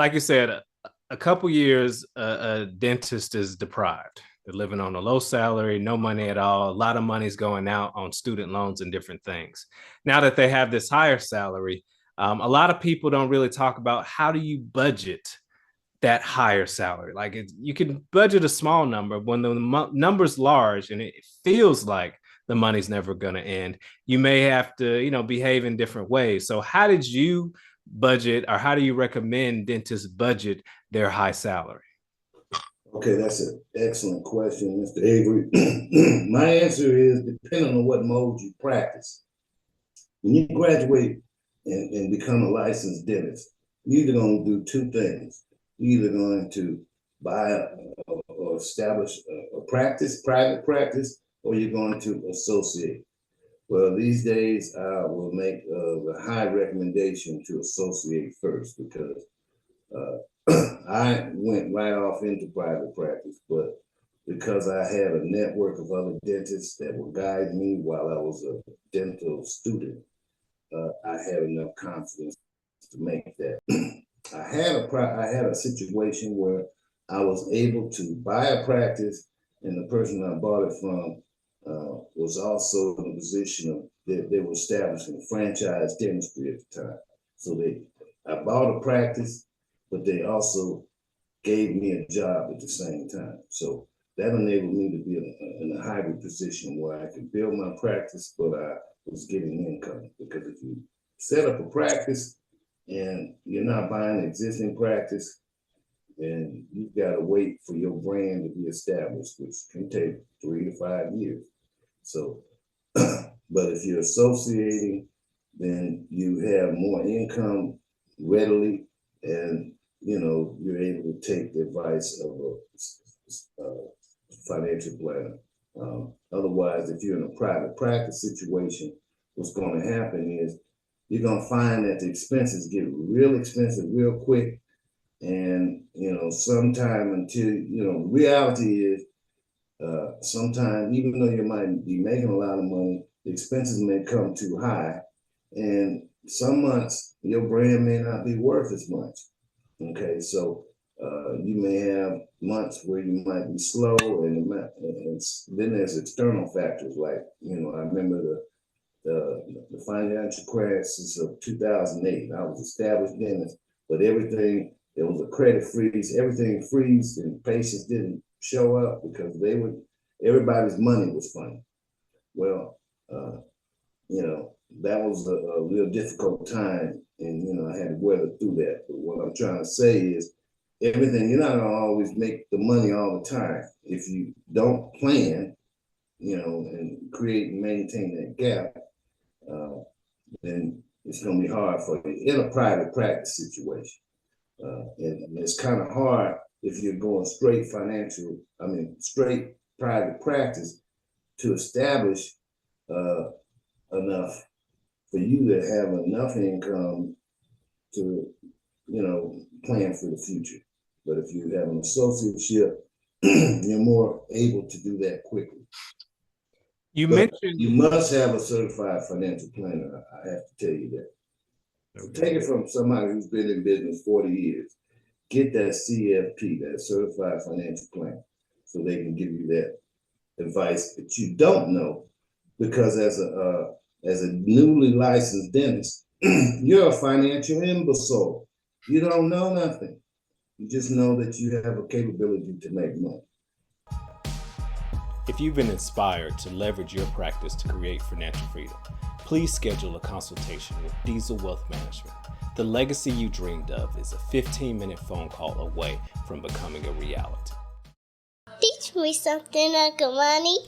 like you said, a couple years, a dentist is deprived. They're living on a low salary, no money at all. A lot of money's going out on student loans and different things. Now that they have this higher salary, a lot of people don't really talk about how do you budget that higher salary. Like you can budget a small number when the number's large and it feels like the money's never going to end. You may have to, behave in different ways. So how did you budget, or how do you recommend dentists budget their high salary? Okay, that's an excellent question, Mr. Avery. My answer is depending on what mode you practice. When you graduate and become a licensed dentist, you're either going to do two things. You're either going to buy or establish a practice, private practice, or you're going to associate. Well, these days I will make a high recommendation to associate first because I went right off into private practice, but because I had a network of other dentists that would guide me while I was a dental student, I had enough confidence to make that. I had a situation where I was able to buy a practice, and the person I bought it from was also in a position of they were establishing franchise dentistry at the time. So I bought a practice, but they also gave me a job at the same time. So that enabled me to be in a hybrid position where I could build my practice, but I was getting income. Because if you set up a practice and you're not buying an existing practice, then you've got to wait for your brand to be established, which can take 3 to 5 years. So, but if you're associating, then you have more income readily, and you're able to take the advice of a financial planner. Otherwise, if you're in a private practice situation, what's going to happen is you're going to find that the expenses get real expensive real quick. And, sometime until, reality is sometimes, even though you might be making a lot of money, the expenses may come too high. And some months, your brand may not be worth as much. Okay, so you may have months where you might be slow, and then there's external factors like, I remember the financial crisis of 2008. I was established dentist, but everything, there was a credit freeze, everything freezed, and patients didn't show up because everybody's money was funny. Well, that was a real difficult time, and I had to weather through that. But what I'm trying to say is everything, you're not gonna always make the money all the time. If you don't plan, and create and maintain that gap, then it's gonna be hard for you in a private practice situation. And it's kind of hard if you're going straight private practice to establish enough for you to have enough income to, plan for the future. But if you have an associateship, you're more able to do that quickly. But you must have a certified financial planner. I have to tell you that. So take it from somebody who's been in business 40 years. Get that CFP, that certified financial plan, so they can give you that advice that you don't know, because as a newly licensed dentist, you're a financial imbecile. You don't know nothing. You just know that you have a capability to make money. If you've been inspired to leverage your practice to create financial freedom, please schedule a consultation with Deasil Wealth Management. The legacy you dreamed of is a 15-minute phone call away from becoming a reality. Teach me something, Uncle Money.